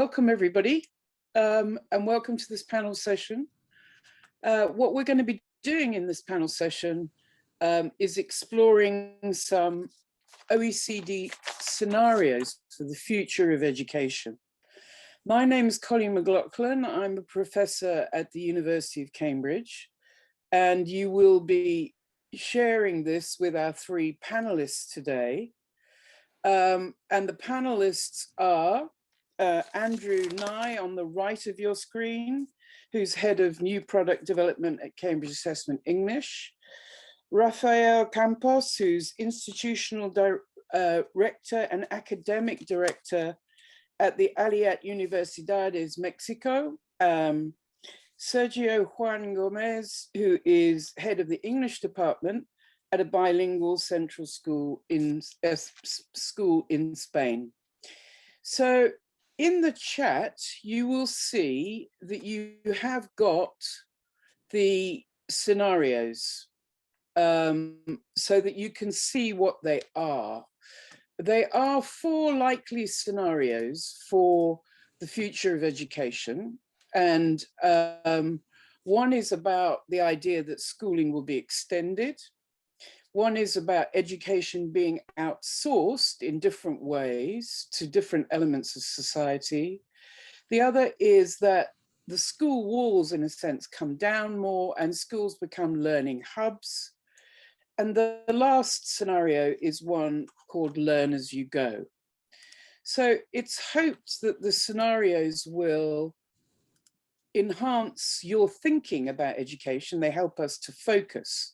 welcome everybody, and welcome to this panel session. What we're going to be doing in this panel session is exploring some OECD scenarios for the future of education. My name is Colleen McLaughlin. I'm a professor at the University of Cambridge, and you will be sharing this with our three panelists today. And the panelists are Andrew Nye on the right of your screen, who's head of new product development at Cambridge Assessment English. Rafael Campos, who's institutional director and academic director at the Aliat Universidades Mexico. Sergio Juan Gomez, who is head of the English department at a bilingual central school in Spain. So in the chat, you will see that you have got the scenarios so that you can see what they are. They are four likely scenarios for the future of education. And one is about the idea that schooling will be extended. One is about education being outsourced in different ways to different elements of society. The other is that the school walls, in a sense, come down more and schools become learning hubs. And the last scenario is one called Learn as you go. So it's hoped that the scenarios will enhance your thinking about education. They help us to focus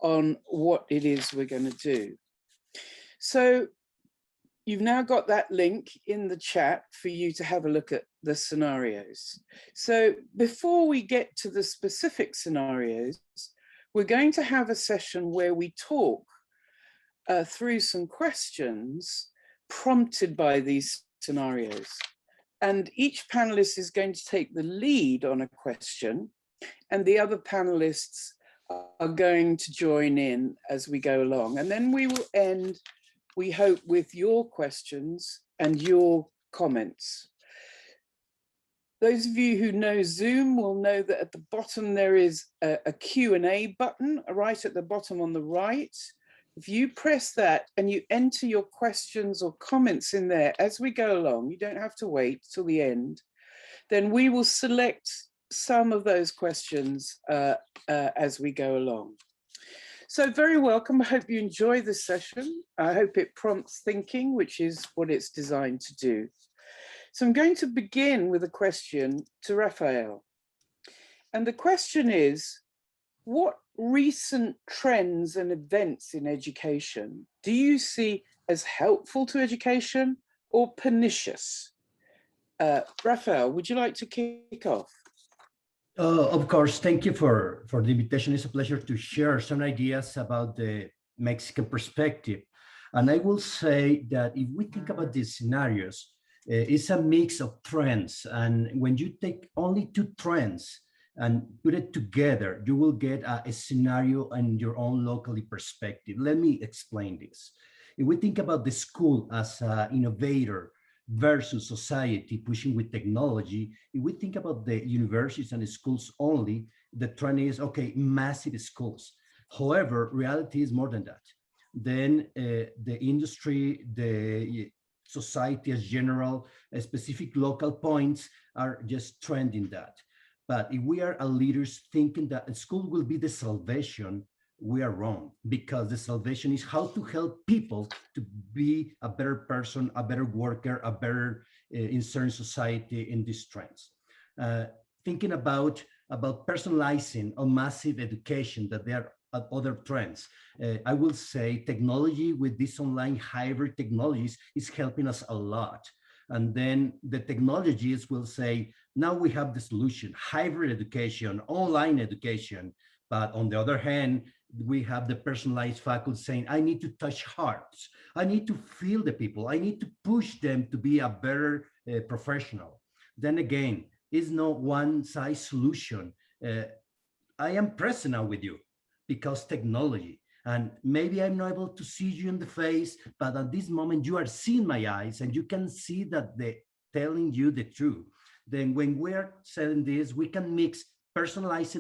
on what it is we're going to do. So you've now got that link in the chat for you to have a look at the scenarios. So before we get to the specific scenarios, we're going to have a session where we talk through some questions prompted by these scenarios. And each panelist is going to take the lead on a question, and the other panelists are going to join in as we go along. And then we will end, we hope, with your questions and your comments. Those of you who know Zoom will know that at the bottom there is a Q&A button right at the bottom on the right. If you press that and you enter your questions or comments in there as we go along, you don't have to wait till the end, then we will select some of those questions as we go along. So very welcome. I hope you enjoy this session. I hope it prompts thinking, which is what it's designed to do. So I'm going to begin with a question to Rafael. And the question is, what recent trends and events in education do you see as helpful to education or pernicious? Rafael, would you like to kick off? Of course, thank you for the invitation. It's a pleasure to share some ideas about the Mexican perspective. And I will say that if we think about these scenarios, it's a mix of trends. And when you take only two trends and put it together, you will get a scenario and your own locally perspective. Let me explain this. If we think about the school as an innovator versus society pushing with technology, if we think about the universities and the schools only, the trend is, okay, massive schools. However, reality is more than that. Then the industry, the society as general, specific local points are just trending that. But if we are leaders thinking that school will be the salvation, we are wrong, because the salvation is how to help people to be a better person, a better worker, a better in certain society in these trends. Thinking about personalizing or massive education, that there are other trends. I will say technology with these online hybrid technologies is helping us a lot. And then the technologies will say, now we have the solution, hybrid education, online education. But on the other hand, we have the personalized faculty saying, I need to touch hearts. I need to feel the people. I need to push them to be a better professional. Then again, it's no one size solution. I am present now with you because technology, and maybe I'm not able to see you in the face, but at this moment you are seeing my eyes and you can see that the telling you the truth. Then when we're saying this, we can mix personalized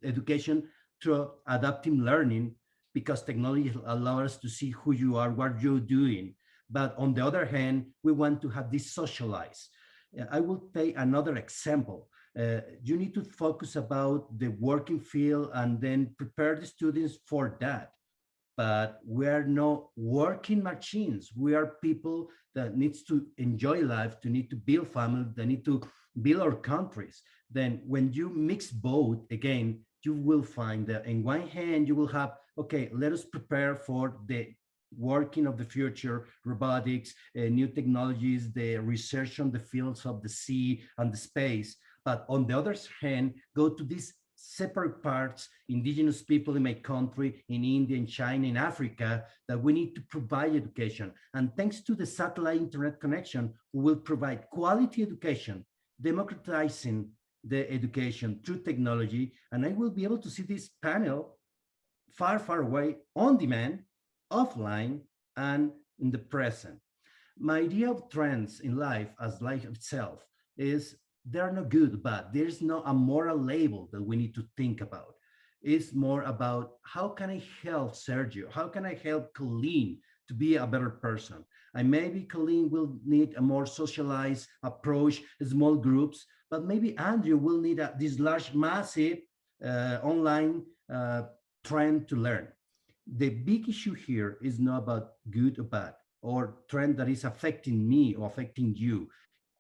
education through adaptive learning, because technology allows us to see who you are, what you're doing. But on the other hand, we want to have this socialized. I will take another example. You need to focus about the working field and then prepare the students for that. But we are not working machines. We are people that needs to enjoy life, to need to build family, that need to build our countries. Then when you mix both, again, you will find that in one hand, you will have, okay, let us prepare for the working of the future, robotics, new technologies, the research on the fields of the sea and the space. But on the other hand, go to these separate parts, indigenous people in my country, in India, in China, in Africa, that we need to provide education. And thanks to the satellite internet connection, we will provide quality education, democratizing the education through technology. And I will be able to see this panel far, far away, on demand, offline, and in the present. My idea of trends in life as life itself is they're not good, but there's not a moral label that we need to think about. It's more about how can I help Sergio? How can I help Colleen to be a better person? And maybe Colleen will need a more socialized approach, small groups, but maybe Andrew will need this large, massive online trend to learn. The big issue here is not about good or bad or trend that is affecting me or affecting you.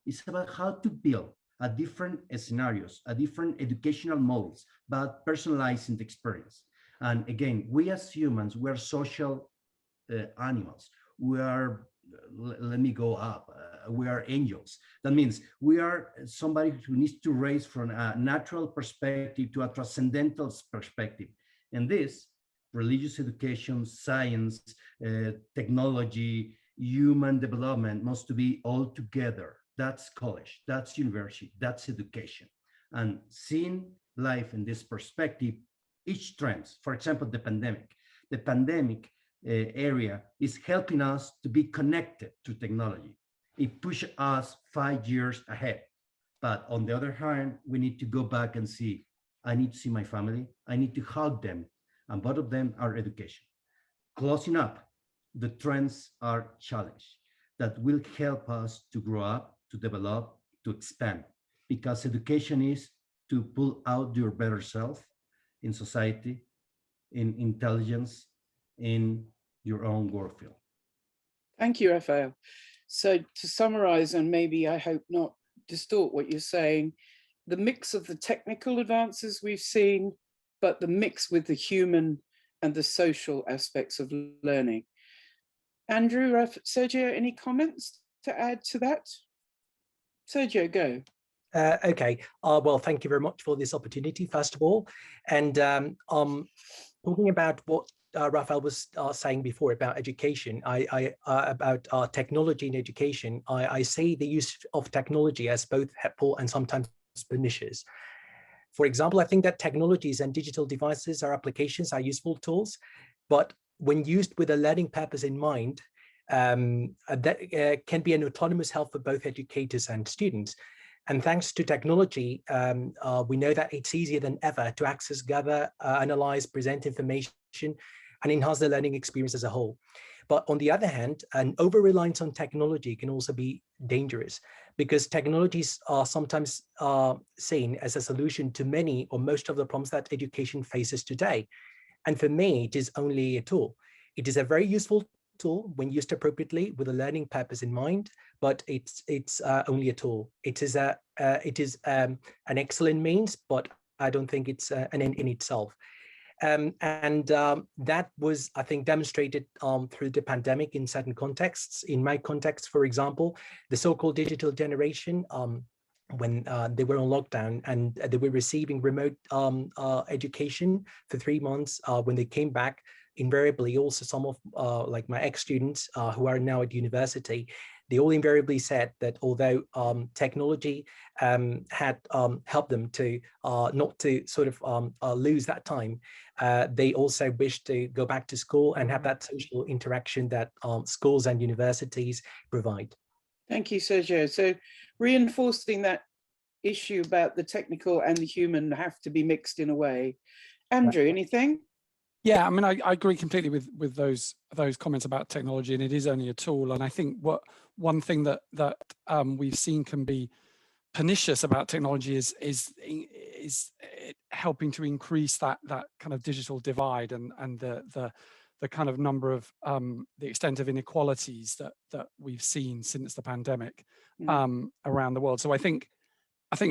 It's about how to build a different scenarios, a different educational models, but personalizing the experience. And again, we as humans, we are social animals. We are, let me go up, we are angels. That means we are somebody who needs to raise from a natural perspective to a transcendental perspective. And this, religious education, science, technology, human development must be all together. That's college, that's university, that's education. And seeing life in this perspective, each trend, for example, the pandemic area is helping us to be connected to technology. It pushed us 5 years ahead. But on the other hand, we need to go back and see, I need to see my family, I need to hug them, and both of them are education. Closing up, the trends are challenge that will help us to grow up, to develop, to expand, because education is to pull out your better self in society, in intelligence, in your own work field. Thank you, Rafael. So to summarize, and maybe I hope not distort what you're saying, the mix of the technical advances we've seen, but the mix with the human and the social aspects of learning. Andrew, Sergio, any comments to add to that? Sergio, go. Okay, well, thank you very much for this opportunity, first of all. And talking about what Rafael was saying before about education, about technology in education, I say the use of technology as both helpful and sometimes pernicious. For example, I think that technologies and digital devices or applications are useful tools, but when used with a learning purpose in mind, that can be an autonomous help for both educators and students. And thanks to technology, we know that it's easier than ever to access, gather, analyze, present information, and enhance the learning experience as a whole. But on the other hand, an over-reliance on technology can also be dangerous, because technologies are sometimes seen as a solution to many or most of the problems that education faces today. And for me, it is only a tool. It is a very useful tool when used appropriately with a learning purpose in mind, but it's only a tool. It is an excellent means, but I don't think it's an end in itself. That was, I think, demonstrated through the pandemic in certain contexts. In my context, for example, the so-called digital generation, when they were on lockdown and they were receiving remote education for 3 months, when they came back, invariably also some of like my ex-students who are now at university, they all invariably said that although technology had helped them to not to sort of lose that time, they also wished to go back to school and have that social interaction that schools and universities provide. Thank you, Sergio. So reinforcing that issue about the technical and the human have to be mixed in a way. Andrew, anything? Yeah, I mean, I agree completely with those comments about technology, and it is only a tool. And I think one thing that we've seen can be pernicious about technology is helping to increase that kind of digital divide and the kind of number of the extent of inequalities that we've seen since the pandemic around the world. So I think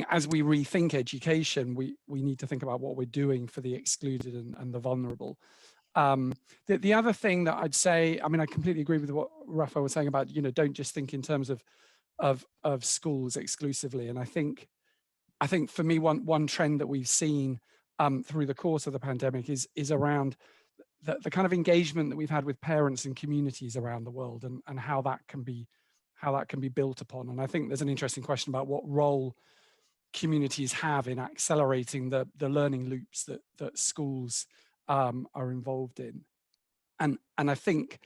as we rethink education, we need to think about what we're doing for the excluded and the vulnerable. The other thing that I'd say, I mean, I completely agree with what Raphael was saying about, don't just think in terms of schools exclusively. And I think for me, one trend that we've seen through the course of the pandemic is around the kind of engagement that we've had with parents and communities around the world, and how that can be built upon. And I think there's an interesting question about what role communities have in accelerating the learning loops that schools are involved in. And I think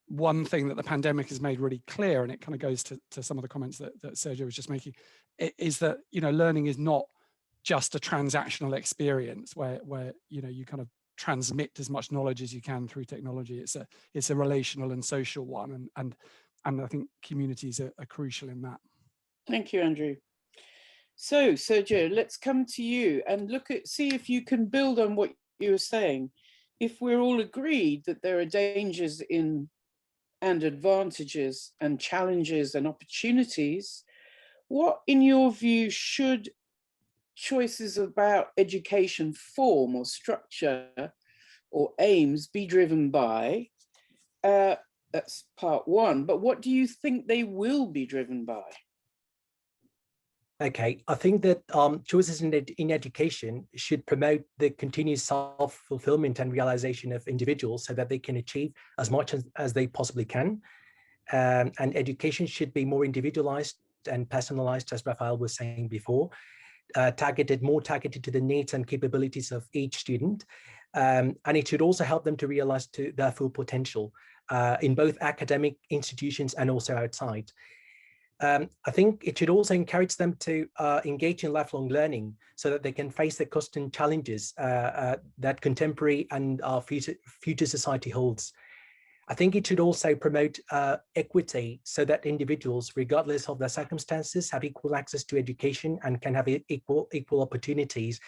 one thing that the pandemic has made really clear, and it kind of goes to some of the comments that Sergio was just making, is that learning is not just a transactional experience where you kind of transmit as much knowledge as you can through technology. It's a relational and social one, and I think communities are crucial in that. Thank you, Andrew. So Sergio, let's come to you and see if you can build on what you were saying. If we're all agreed that there are dangers and advantages and challenges and opportunities, what, in your view, should choices about education form or structure or aims be driven by? That's part one, but what do you think they will be driven by? Okay, I think that choices in education should promote the continuous self-fulfillment and realization of individuals so that they can achieve as much as they possibly can. And education should be more individualized and personalized, as Raphael was saying before, more targeted to the needs and capabilities of each student. And it should also help them to realize their full potential in both academic institutions and also outside. I think it should also encourage them to engage in lifelong learning so that they can face the constant challenges that contemporary and future society holds. I think it should also promote equity so that individuals, regardless of their circumstances, have equal access to education and can have equal opportunities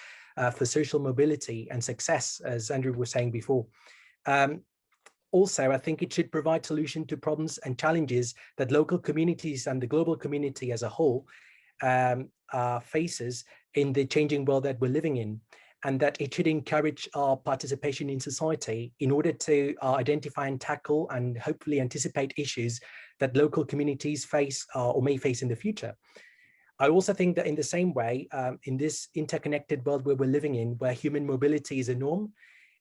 for social mobility and success, as Andrew was saying before. Also, I think it should provide solution to problems and challenges that local communities and the global community as a whole faces in the changing world that we're living in, and that it should encourage our participation in society in order to identify and tackle and hopefully anticipate issues that local communities face or may face in the future. I also think that in the same way, in this interconnected world where we're living in, where human mobility is a norm,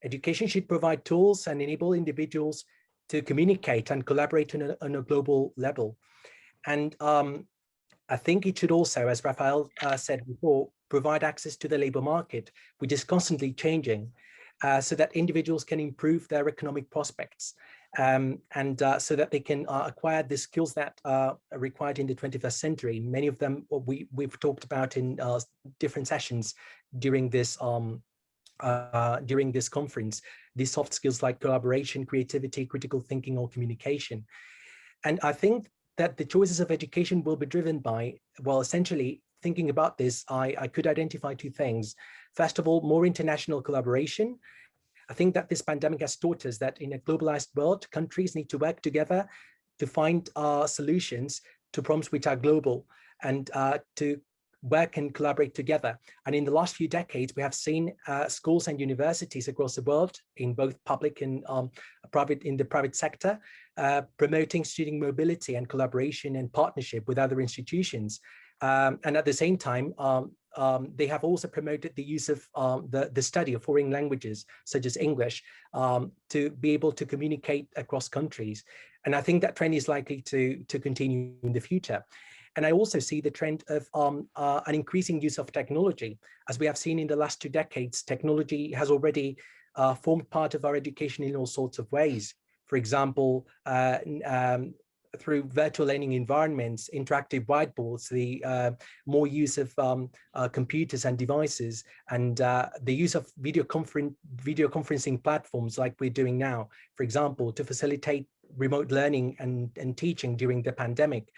education should provide tools and enable individuals to communicate and collaborate on a global level. And I think it should also, as Raphael said before, provide access to the labor market, which is constantly changing, so that individuals can improve their economic prospects and so that they can acquire the skills that are required in the 21st century. Many of them we've talked about in different sessions during this conference, these soft skills like collaboration, creativity, critical thinking, or communication. And I think that the choices of education will be driven by, well, essentially thinking about this, I could identify two things. First of all, more international collaboration. I think that this pandemic has taught us that in a globalized world, countries need to work together to find solutions to problems which are global and to work and collaborate together. And in the last few decades, we have seen schools and universities across the world, in both public and private sector, promoting student mobility and collaboration and partnership with other institutions. And at the same time, they have also promoted the use of the study of foreign languages, such as English, to be able to communicate across countries. And I think that trend is likely to continue in the future. And I also see the trend of an increasing use of technology. As we have seen in the last 2 decades, technology has already formed part of our education in all sorts of ways. For example, through virtual learning environments, interactive whiteboards, the more use of computers and devices, and the use of video conferencing platforms like we're doing now, for example, to facilitate remote learning and teaching during the pandemic.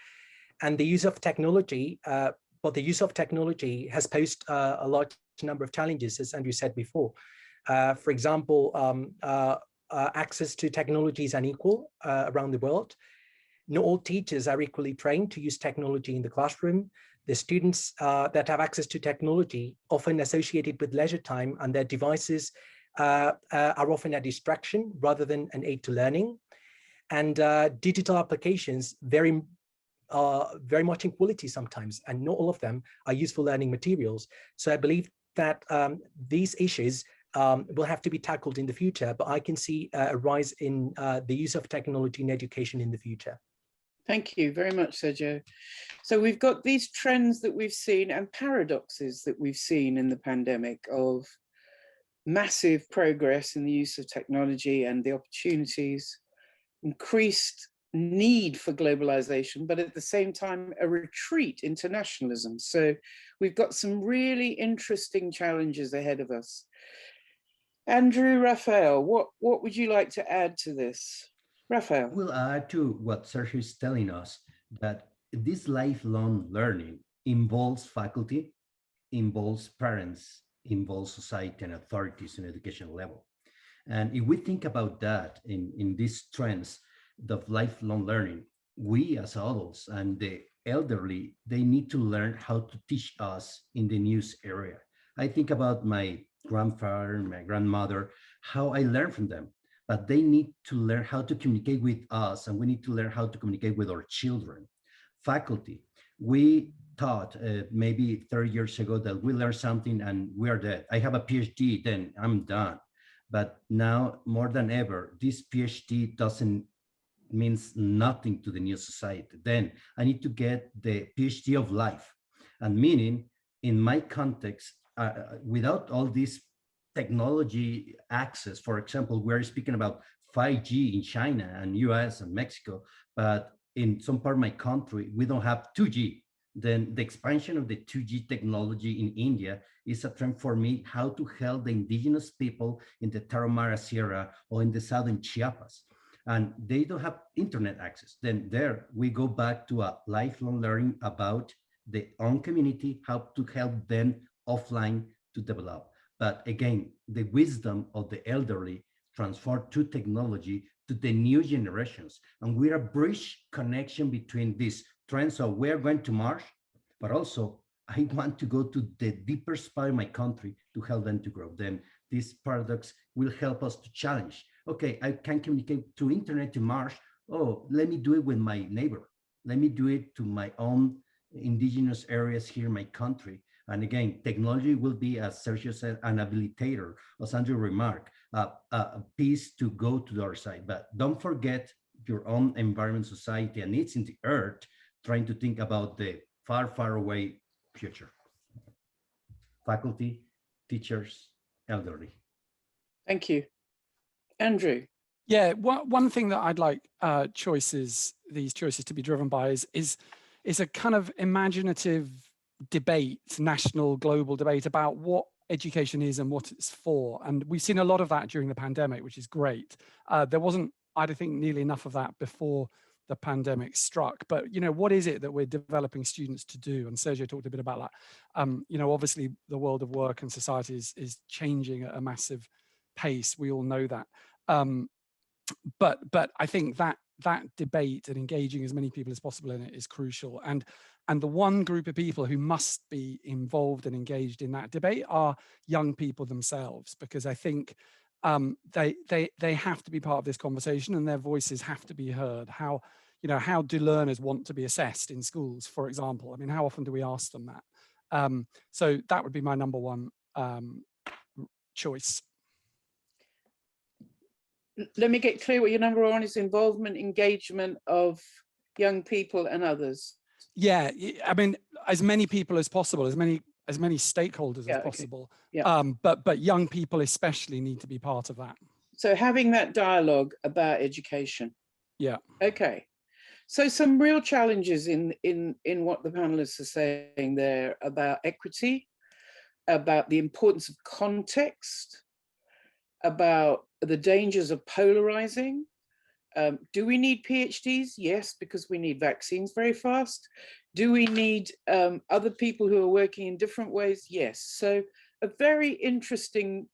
And the use of technology, but the use of technology has posed a large number of challenges, as Andrew said before. For example, access to technology is unequal around the world. Not all teachers are equally trained to use technology in the classroom. The students that have access to technology, often associated with leisure time, and their devices are often a distraction rather than an aid to learning. And digital applications vary very much in quality sometimes, and not all of them are useful learning materials. So I believe that these issues will have to be tackled in the future, but I can see a rise in the use of technology in education in the future. Thank you very much, Sergio. So we've got these trends that we've seen and paradoxes that we've seen in the pandemic of massive progress in the use of technology and the opportunities, increased need for globalization, but at the same time, a retreat into nationalism. So we've got some really interesting challenges ahead of us. Andrew, Raphael, what would you like to add to this? Raphael. We'll add to what Sergio is telling us, that this lifelong learning involves faculty, involves parents, involves society and authorities in education level. And if we think about that in these trends of lifelong learning, we as adults and the elderly, they need to learn how to teach us in the news area. I think about my grandfather, my grandmother, how I learned from them. But they need to learn how to communicate with us, and we need to learn how to communicate with our children. Faculty, we thought maybe 30 years ago that we learned something and we are dead. I have a PhD, then I'm done. But now more than ever, this PhD doesn't means nothing to the new society. Then I need to get the PhD of life. And meaning, in my context, without all this technology access, for example, we're speaking about 5G in China and US and Mexico, but in some part of my country, we don't have 2G. Then the expansion of the 2G technology in India is a trend for me, how to help the indigenous people in the Tarahumara Sierra or in the southern Chiapas. And they don't have internet access. Then there we go back to a lifelong learning about the own community, how to help them offline to develop. But again, the wisdom of the elderly transferred to technology to the new generations. And we're a bridge connection between these trends of we're going to Mars, but also I want to go to the deeper spot in my country to help them to grow. Then this paradox will help us to challenge. Okay, I can communicate through internet to Mars. Oh, let me do it with my neighbor. Let me do it to my own indigenous areas here in my country. And again, technology will be, as Sergio said, an habilitator, as Andrew remarked, a piece to go to the other side. But don't forget your own environment, society, and needs in the earth, trying to think about the far, far away future. Faculty, teachers, elderly. Thank you. Andrew. Yeah, one thing that I'd like these choices to be driven by is a kind of imaginative debate, national, global debate about what education is and what it's for. And we've seen a lot of that during the pandemic, which is great. There wasn't, I don't think, nearly enough of that before the pandemic struck. But, you know, what is it that we're developing students to do? And Sergio talked a bit about that. You know, obviously the world of work and society is changing at a massive pace. We all know that. But I think that debate and engaging as many people as possible in it is crucial. And the one group of people who must be involved and engaged in that debate are young people themselves, because I think they have to be part of this conversation and their voices have to be heard. How do learners want to be assessed in schools, for example? I mean, how often do we ask them that? So that would be my number one choice. Let me get clear what your number one is: involvement, engagement of young people and others. Yeah, I mean, as many people as possible, as many stakeholders as possible. Okay. Yeah. But young people especially need to be part of that. So having that dialogue about education. Yeah. Okay. So some real challenges in what the panelists are saying there about equity, about the importance of context, about the dangers of polarizing. Do we need PhDs? Yes, because we need vaccines very fast. Do we need other people who are working in different ways? Yes. So a very interesting,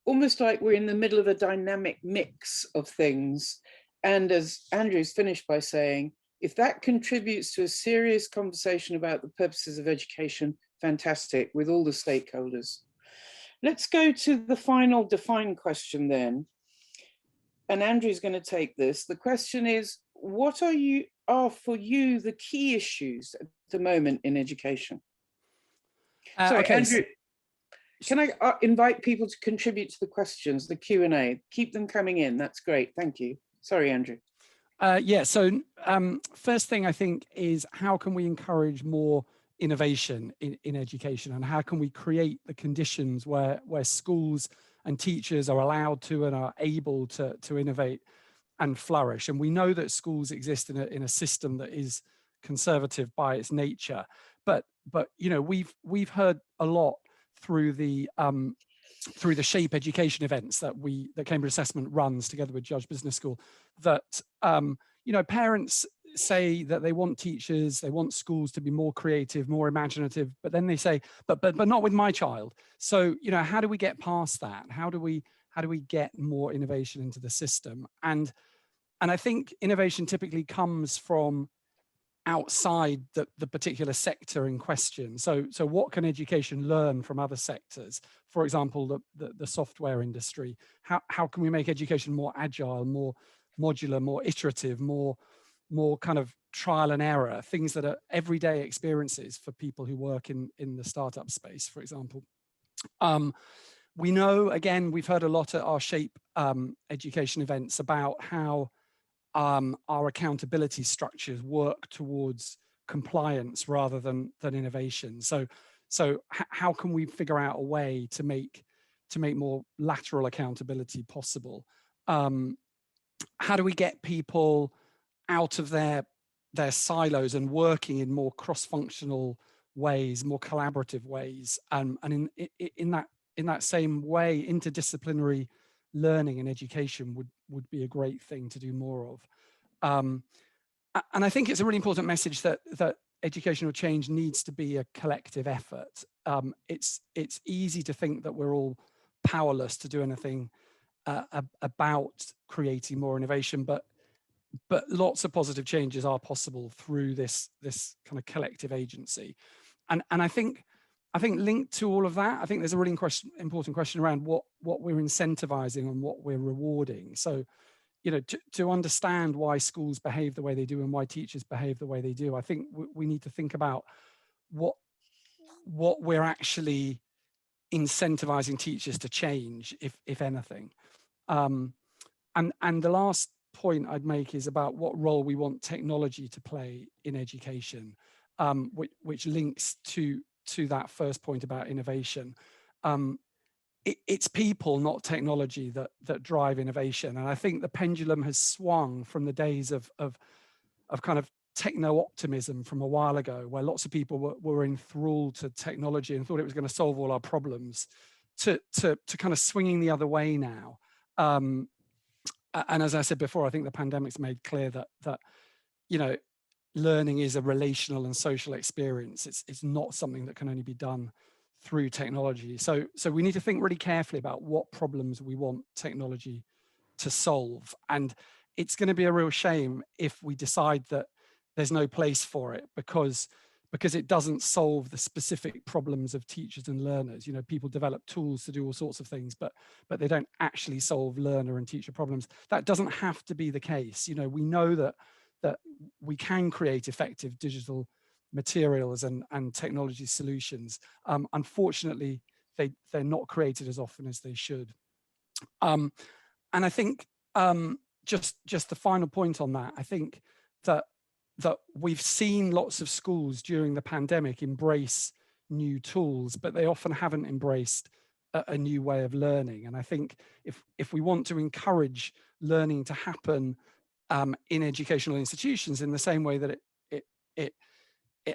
almost like we're in the middle of a dynamic mix of things. And as Andrew's finished by saying, if that contributes to a serious conversation about the purposes of education, fantastic, with all the stakeholders. Let's go to the final define question then. And Andrew's going to take this. The question is, what are for you the key issues at the moment in education? Sorry, okay, Andrew, can I invite people to contribute to the questions, the Q&A? Keep them coming in. That's great. Thank you. Sorry, Andrew. Yeah, so first thing I think is, how can we encourage more innovation in education, and how can we create the conditions where schools and teachers are allowed to and are able to innovate and flourish? And we know that schools exist in a system that is conservative by its nature, but you know, we've heard a lot through the SHAPE education events that Cambridge Assessment runs together with Judge Business School, that you know, parents say that they want teachers, they want schools to be more creative, more imaginative, but then they say, but not with my child. So, you know, how do we get past that? How do we get more innovation into the system? And I think innovation typically comes from outside the particular sector in question. So what can education learn from other sectors? For example, the software industry. How can we make education more agile, more modular, more iterative, more kind of trial and error, things that are everyday experiences for people who work in the startup space, for example. We know, again, we've heard a lot at our SHAPE education events about how our accountability structures work towards compliance rather than innovation. So how can we figure out a way to make more lateral accountability possible? How do we get people out of their silos and working in more cross-functional ways, more collaborative ways, and in that same way, interdisciplinary learning and education would be a great thing to do more of. And I think it's a really important message that educational change needs to be a collective effort. It's easy to think that we're all powerless to do anything about creating more innovation, but lots of positive changes are possible through this kind of collective agency. And I think linked to all of that, I think there's a really important question around what we're incentivizing and what we're rewarding. So, you know, to understand why schools behave the way they do and why teachers behave the way they do, I think we need to think about what we're actually incentivizing teachers to change, if anything. And the last point I'd make is about what role we want technology to play in education, which links to that first point about innovation. It's people, not technology, that drive innovation. And I think the pendulum has swung from the days of kind of techno-optimism from a while ago, where lots of people were enthralled to technology and thought it was going to solve all our problems, to kind of swinging the other way now. And as I said before, I think the pandemic's made clear that you know, learning is a relational and social experience. It's not something that can only be done through technology. So we need to think really carefully about what problems we want technology to solve. And it's going to be a real shame if we decide that there's no place for it because it doesn't solve the specific problems of teachers and learners. You know, people develop tools to do all sorts of things, but they don't actually solve learner and teacher problems. That doesn't have to be the case. You know, we know that we can create effective digital materials and technology solutions. Unfortunately, they're not created as often as they should. And I think just the final point on that, I think that we've seen lots of schools during the pandemic embrace new tools, but they often haven't embraced a new way of learning. And I think if we want to encourage learning to happen in educational institutions in the same way that it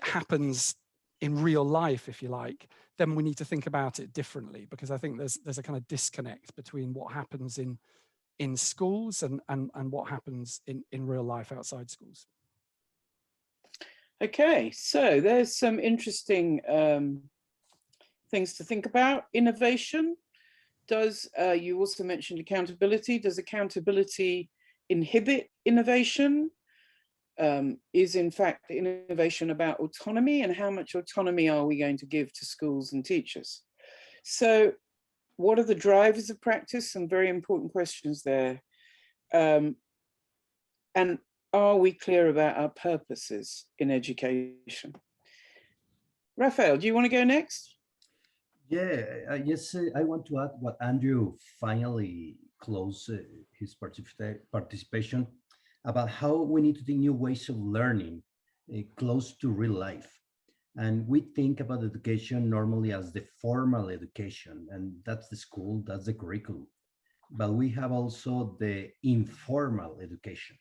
happens in real life, if you like, then we need to think about it differently, because I think there's a kind of disconnect between what happens in schools and what happens in real life outside schools. Okay, so there's some interesting things to think about. Innovation. You also mentioned accountability. Does accountability inhibit innovation? Is in fact innovation about autonomy, and how much autonomy are we going to give to schools and teachers? So what are the drivers of practice? Some very important questions there. And are we clear about our purposes in education? Raphael, do you want to go next? Yeah, yes, I want to add what Andrew finally closed his participation about how we need to think new ways of learning close to real life. And we think about education normally as the formal education, and that's the school, that's the curriculum. But we have also the informal education.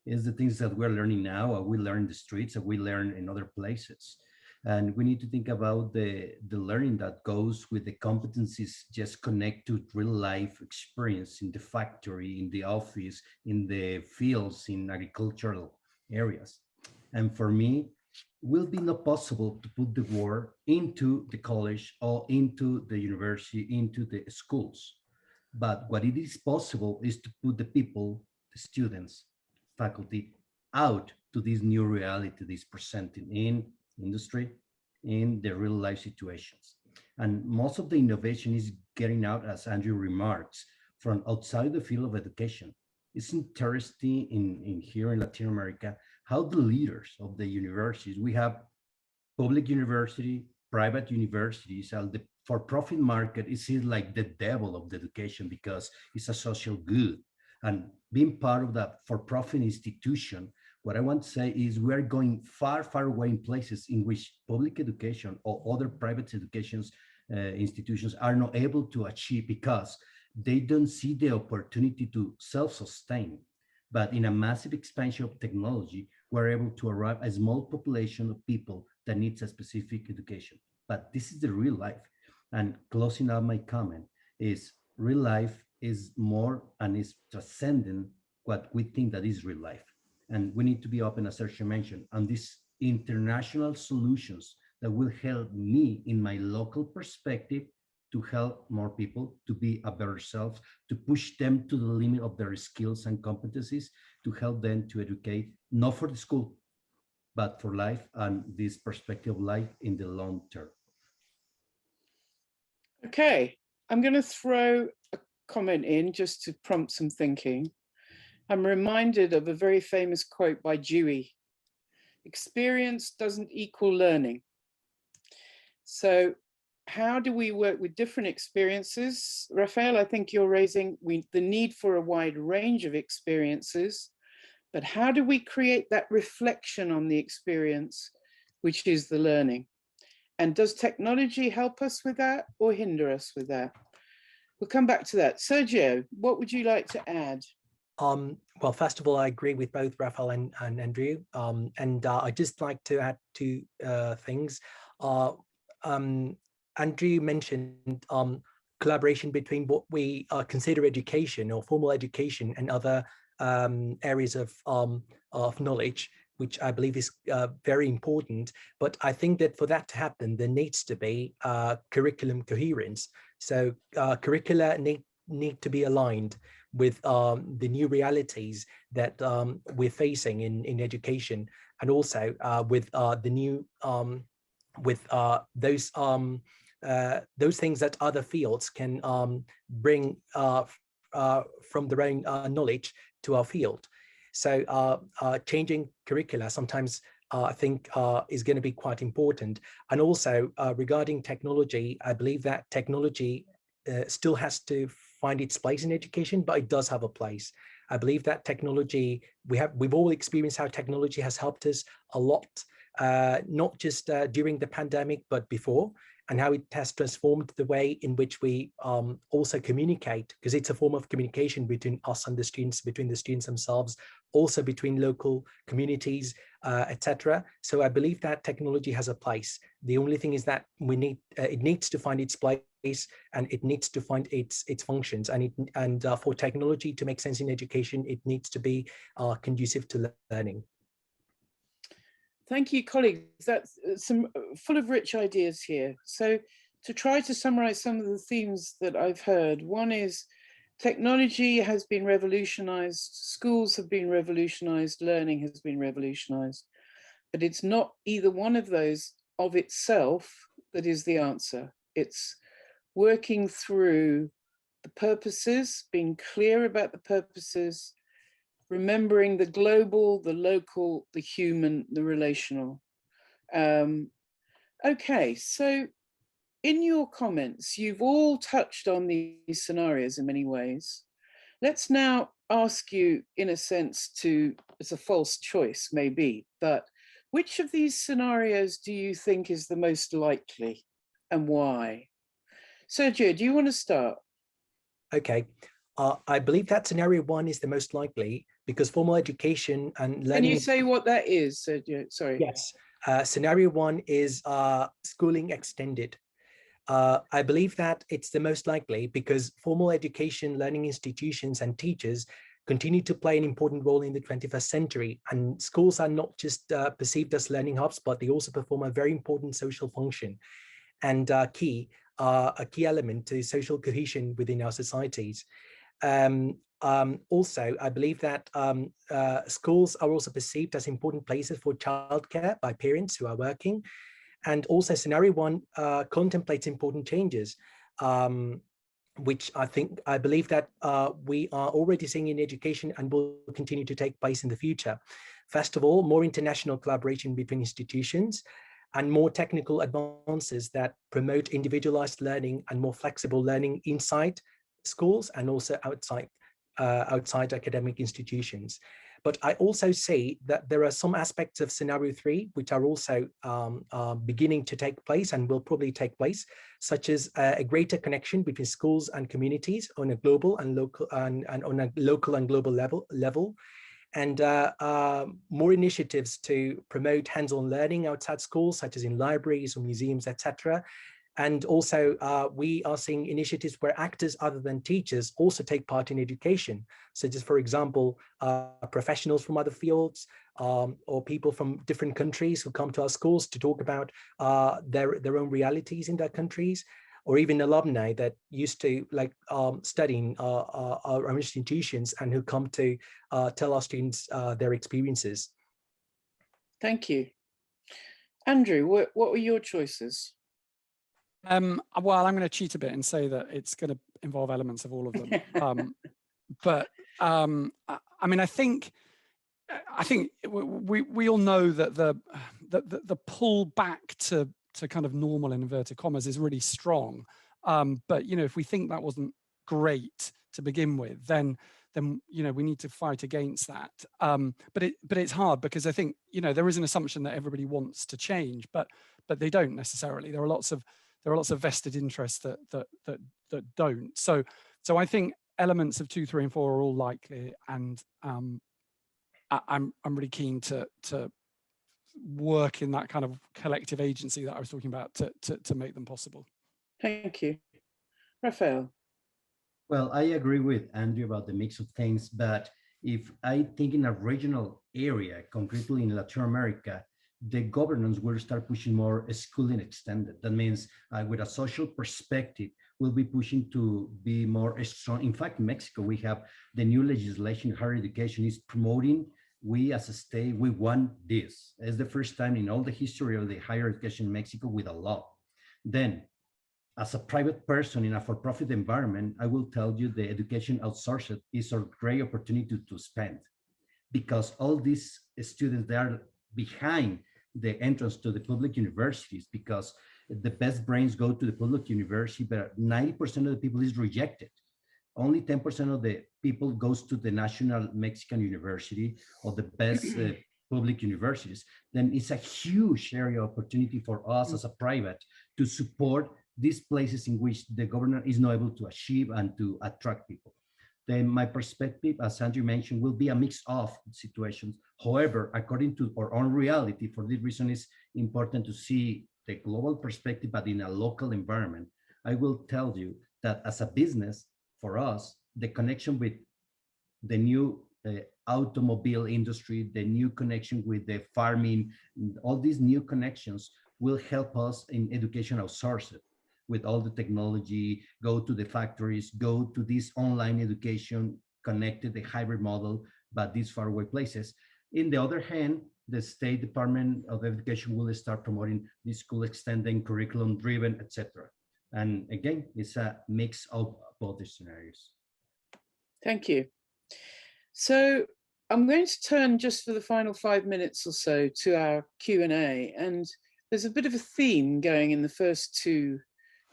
It's the things that we're learning now, or we learn in the streets, or we learn in other places. And we need to think about the learning that goes with the competencies just connect to real life experience in the factory, in the office, in the fields, in agricultural areas. And for me, will be not possible to put the work into the college or into the university, into the schools. But what it is possible is to put the people, the students, faculty out to this new reality, this presenting in industry, in the real life situations. And most of the innovation is getting out, as Andrew remarks, from outside the field of education. It's interesting in here in Latin America, how the leaders of the universities, we have public university, private universities, and the for-profit market is like the devil of the education because it's a social good. And being part of that for-profit institution, what I want to say is we are going far, far away in places in which public education or other private educations institutions are not able to achieve because they don't see the opportunity to self-sustain. But in a massive expansion of technology, we're able to arrive a small population of people that needs a specific education. But this is the real life. And closing out my comment is real life is more and is transcending what we think that is real life. And we need to be open, as Sergio mentioned, on these international solutions that will help me in my local perspective to help more people to be a better self, to push them to the limit of their skills and competencies, to help them to educate, not for the school, but for life and this perspective of life in the long term. Okay, I'm going to throw a comment in just to prompt some thinking. I'm reminded of a very famous quote by Dewey: experience doesn't equal learning. So how do we work with different experiences? Raphael, I think you're raising the need for a wide range of experiences, but how do we create that reflection on the experience, which is the learning? And does technology help us with that or hinder us with that? We'll come back to that. Sergio, what would you like to add? Well, first of all, I agree with both Raphael and Andrew. I'd just like to add two things. Andrew mentioned collaboration between what we consider education or formal education and other areas of knowledge, which I believe is very important. But I think that for that to happen, there needs to be curriculum coherence. So curricula need to be aligned with the new realities that we're facing in education, and also with the new with those things that other fields can bring from their own knowledge to our field. So changing curricula sometimes I think is going to be quite important. And also regarding technology, I believe that technology still has to find its place in education, but it does have a place. I believe that technology, we've all experienced how technology has helped us a lot, not just during the pandemic, but before. and how it has transformed the way in which we also communicate, because it's a form of communication between us and the students, between the students themselves, also between local communities, etc. So I believe that technology has a place. The only thing is that we need it needs to find its place, and it needs to find its functions, and for technology to make sense in education, it needs to be conducive to learning. Thank you, colleagues. That's some full of rich ideas here. So to try to summarize some of the themes that I've heard, one is technology has been revolutionized, schools have been revolutionized, learning has been revolutionized, but it's not either one of those of itself that is the answer. It's working through the purposes, being clear about the purposes, remembering the global, the local, the human, the relational. Okay, so in your comments, you've all touched on these scenarios in many ways. Let's now ask you, in a sense, it's a false choice maybe, but which of these scenarios do you think is the most likely and why? Sergio, do you want to start? Okay, I believe that scenario 1 is the most likely because formal education and learning. Can you say what that is, Sergio? Sorry. Yes, scenario 1 is schooling extended. I believe that it's the most likely because formal education, learning institutions and teachers continue to play an important role in the 21st century. And schools are not just perceived as learning hubs, but they also perform a very important social function and a key element to social cohesion within our societies. Also, I believe that schools are also perceived as important places for childcare by parents who are working. And also scenario 1 contemplates important changes, which I believe that we are already seeing in education and will continue to take place in the future. First of all, more international collaboration between institutions and more technical advances that promote individualized learning and more flexible learning inside schools and also outside academic institutions. But I also see that there are some aspects of scenario 3 which are also beginning to take place and will probably take place, such as a greater connection between schools and communities on a global and local and on a local and global level, and more initiatives to promote hands-on learning outside schools, such as in libraries or museums, etc. And also, we are seeing initiatives where actors other than teachers also take part in education, such as, for example, professionals from other fields or people from different countries who come to our schools to talk about their own realities in their countries, or even alumni that used to studying our institutions and who come to tell our students their experiences. Thank you. Andrew, what were your choices? Well, I'm going to cheat a bit and say that it's going to involve elements of all of them. But I mean, I think we all know that the pull back to kind of normal in inverted commas is really strong. But you know, if we think that wasn't great to begin with, then you know we need to fight against that. But it's hard because I think you know there is an assumption that everybody wants to change, but they don't necessarily. There are lots of vested interests that don't. So I think elements of 2, 3, and 4 are all likely, and I'm really keen to work in that kind of collective agency that I was talking about to make them possible. Thank you. Raphael. Well, I agree with Andrew about the mix of things, but if I think in a regional area, concretely in Latin America, the governance will start pushing more schooling extended. That means with a social perspective, we'll be pushing to be more strong. In fact, in Mexico, we have the new legislation, higher education is promoting, we as a state, we want this. It's the first time in all the history of the higher education in Mexico with a law. Then, as a private person in a for-profit environment, I will tell you the education outsourced is a great opportunity to spend, because all these students, they are behind the entrance to the public universities, because the best brains go to the public university, but 90% of the people is rejected. Only 10% of the people goes to the National Mexican University or the best public universities. Then it's a huge area of opportunity for us as a private to support these places in which the government is not able to achieve and to attract people. Then my perspective, as Andrew mentioned, will be a mix of situations. However, according to our own reality, for this reason, it's important to see the global perspective, but in a local environment. I will tell you that as a business, for us, the connection with the new automobile industry, the new connection with the farming, all these new connections will help us in education outsource it with all the technology, go to the factories, go to this online education, connected, the hybrid model, but these faraway places. In the other hand, the State Department of Education will start promoting this school extending, curriculum driven, etc. And again, it's a mix of both the scenarios. Thank you. So I'm going to turn just for the final 5 minutes or so to our Q&A, and there's a bit of a theme going in the first two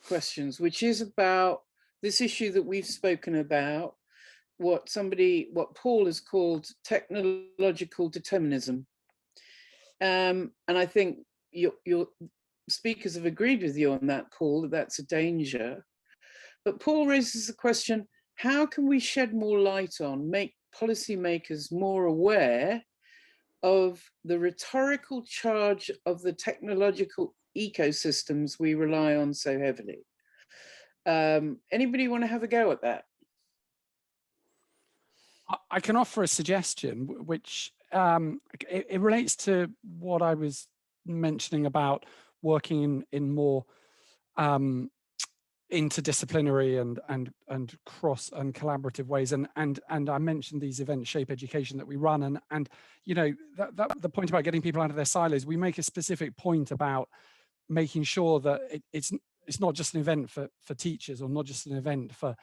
questions, which is about this issue that we've spoken about, what Paul has called technological determinism. And I think your speakers have agreed with you on that, Paul, that that's a danger. But Paul raises the question, how can we shed more light on, make policymakers more aware of the rhetorical charge of the technological ecosystems we rely on so heavily? Anybody want to have a go at that? I can offer a suggestion, which it relates to what I was mentioning about working in more interdisciplinary and cross and collaborative ways, and I mentioned these events Shape Education that we run, and you know that the point about getting people out of their silos, we make a specific point about making sure that it's not just an event for teachers, or not just an event for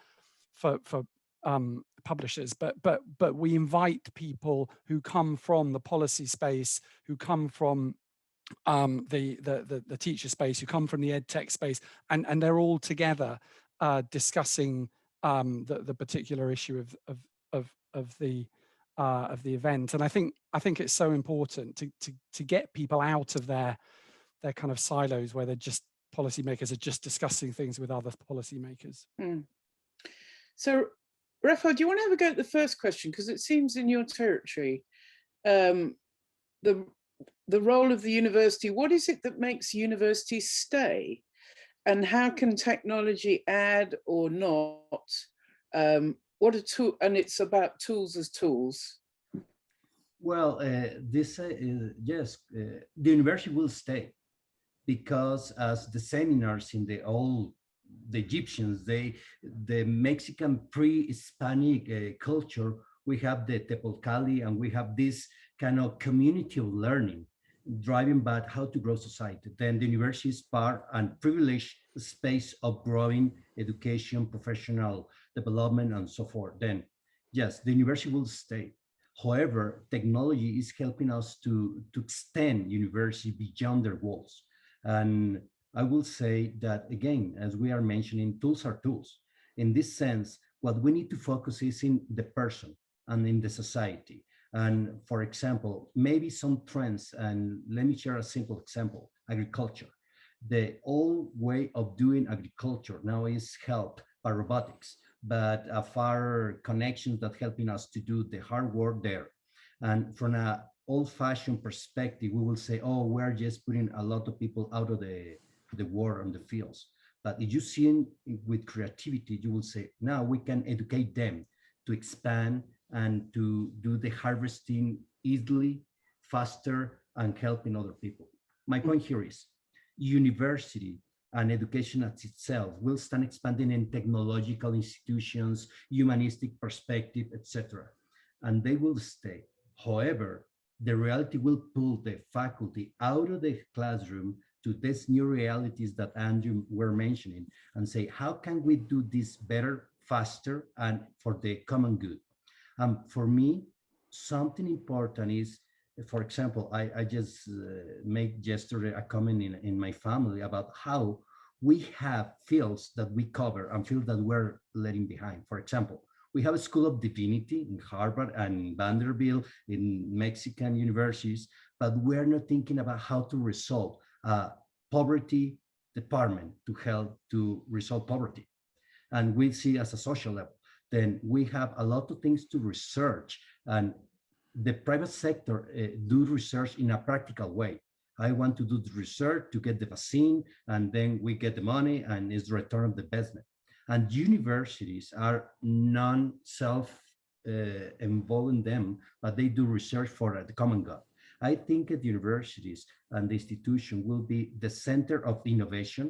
publishers, but we invite people who come from the policy space, who come from the teacher space, who come from the ed tech space, and they're all together discussing the particular issue of the event. And I think it's so important to get people out of their kind of silos where they're just policymakers are just discussing things with other policymakers. So, Raphael, do you want to have a go at the first question, because it seems in your territory, the role of the university? What is it that makes universities stay, and how can technology add or not? What a tool, and it's about tools as tools. Well, yes, the university will stay, because as the seminars in the Egyptians, the Mexican pre-Hispanic culture, we have the Tepolcali, and we have this kind of community of learning driving back how to grow society. Then the university is part and privileged space of growing education, professional development, and so forth. Then yes, the university will stay. However, technology is helping us to extend university beyond their walls. And I will say that, again, as we are mentioning, tools are tools. In this sense, what we need to focus is in the person and in the society. And for example, maybe some trends, and let me share a simple example, agriculture. The old way of doing agriculture now is helped by robotics, but far connections that helping us to do the hard work there. And from an old-fashioned perspective, we will say, oh, we're just putting a lot of people out of the work on the fields. But if you see with creativity, you will say, now we can educate them to expand and to do the harvesting easily, faster, and helping other people. My point here is university and education as itself will start expanding in technological institutions, humanistic perspective, etc. And they will stay. However, the reality will pull the faculty out of the classroom to these new realities that Andrew were mentioning and say, how can we do this better, faster, and for the common good? For me, something important is, for example, I just made yesterday a comment in my family about how we have fields that we cover and fields that we're letting behind. For example, we have a School of Divinity in Harvard and Vanderbilt in Mexican universities, but we're not thinking about how to resolve poverty, department to help to resolve poverty. And we see as a social level, then we have a lot of things to research, and the private sector do research in a practical way. I want to do the research to get the vaccine, and then we get the money, and it's the return of the investment. And universities are non-self involved in them, but they do research for the common good. I think that universities and the institution will be the center of innovation,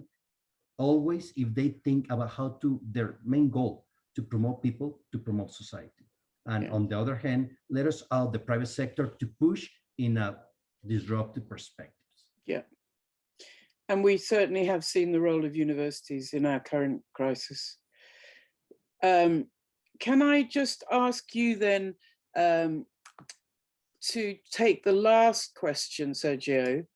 always if they think about how to, their main goal, to promote people, to promote society. And on the other hand, let us allow the private sector to push in a disruptive perspectives. Yeah. And we certainly have seen the role of universities in our current crisis. Can I just ask you then to take the last question, Sergio,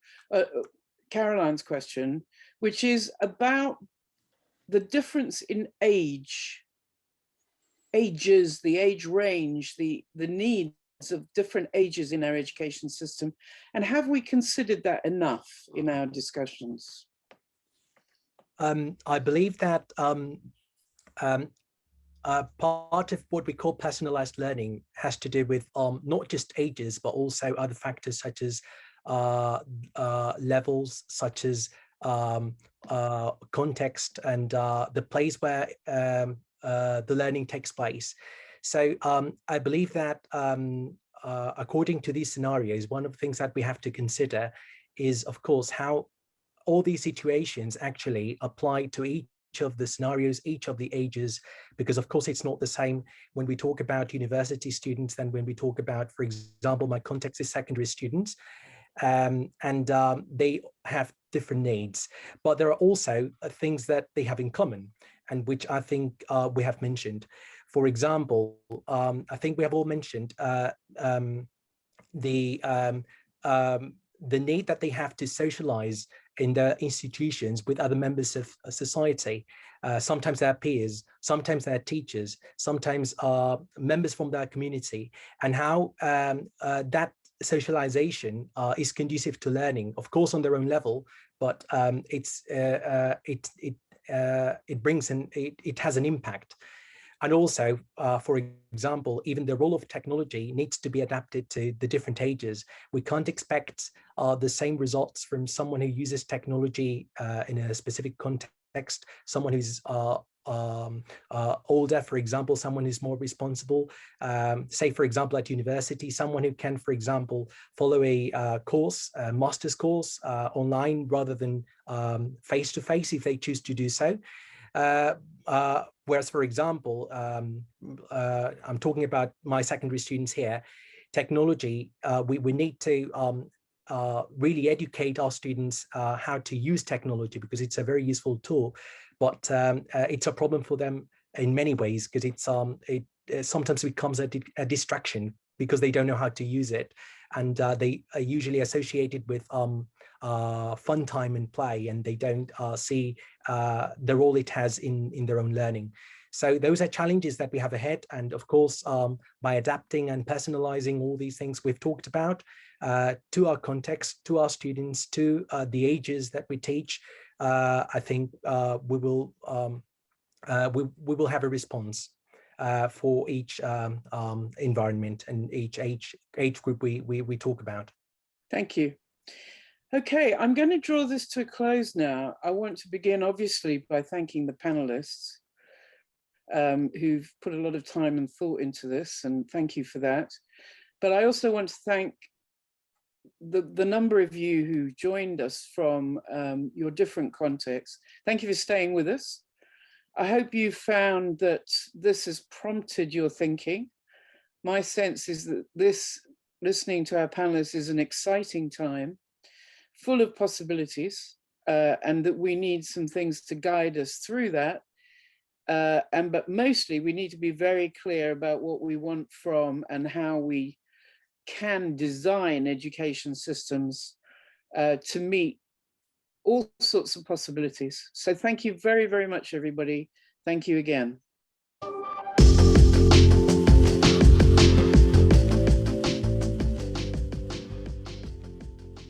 Caroline's question, which is about the difference in ages, the age range, the needs of different ages in our education system, and have we considered that enough in our discussions? I believe that part of what we call personalized learning has to do with not just ages, but also other factors such as levels, such as context, and the place where the learning takes place. So I believe that according to these scenarios, one of the things that we have to consider is, of course, how all these situations actually apply to each of the scenarios, each of the ages, because of course it's not the same when we talk about university students than when we talk about, for example, my context is secondary students, and they have different needs, but there are also things that they have in common, and which I think we have mentioned. For example, I think we have all mentioned the need that they have to socialize in their institutions with other members of society. Sometimes they're peers, sometimes they're teachers, sometimes members from their community, and how that socialization is conducive to learning, of course, on their own level, but it brings it has an impact. And also, for example, even the role of technology needs to be adapted to the different ages. We can't expect the same results from someone who uses technology in a specific context, someone who's older, for example, someone who's more responsible, say, for example, at university, someone who can, for example, follow a course, a master's course online rather than face-to-face if they choose to do so. Whereas, for example, I'm talking about my secondary students here, technology, we need to really educate our students how to use technology, because it's a very useful tool, but it's a problem for them in many ways, because it sometimes becomes a distraction because they don't know how to use it, and they are usually associated with fun time and play, and they don't see the role it has in their own learning. So those are challenges that we have ahead. And of course, by adapting and personalizing all these things we've talked about to our context, to our students, to the ages that we teach, I think we will have a response for each environment and each age group we talk about. Thank you. Okay, I'm going to draw this to a close now. I want to begin, obviously, by thanking the panelists who've put a lot of time and thought into this, and thank you for that. But I also want to thank the number of you who joined us from your different contexts. Thank you for staying with us. I hope you found that this has prompted your thinking. My sense is that this, listening to our panelists, is an exciting time, full of possibilities, and that we need some things to guide us through that. But mostly we need to be very clear about what we want from and how we can design education systems to meet all sorts of possibilities. So thank you very, very much, everybody. Thank you again.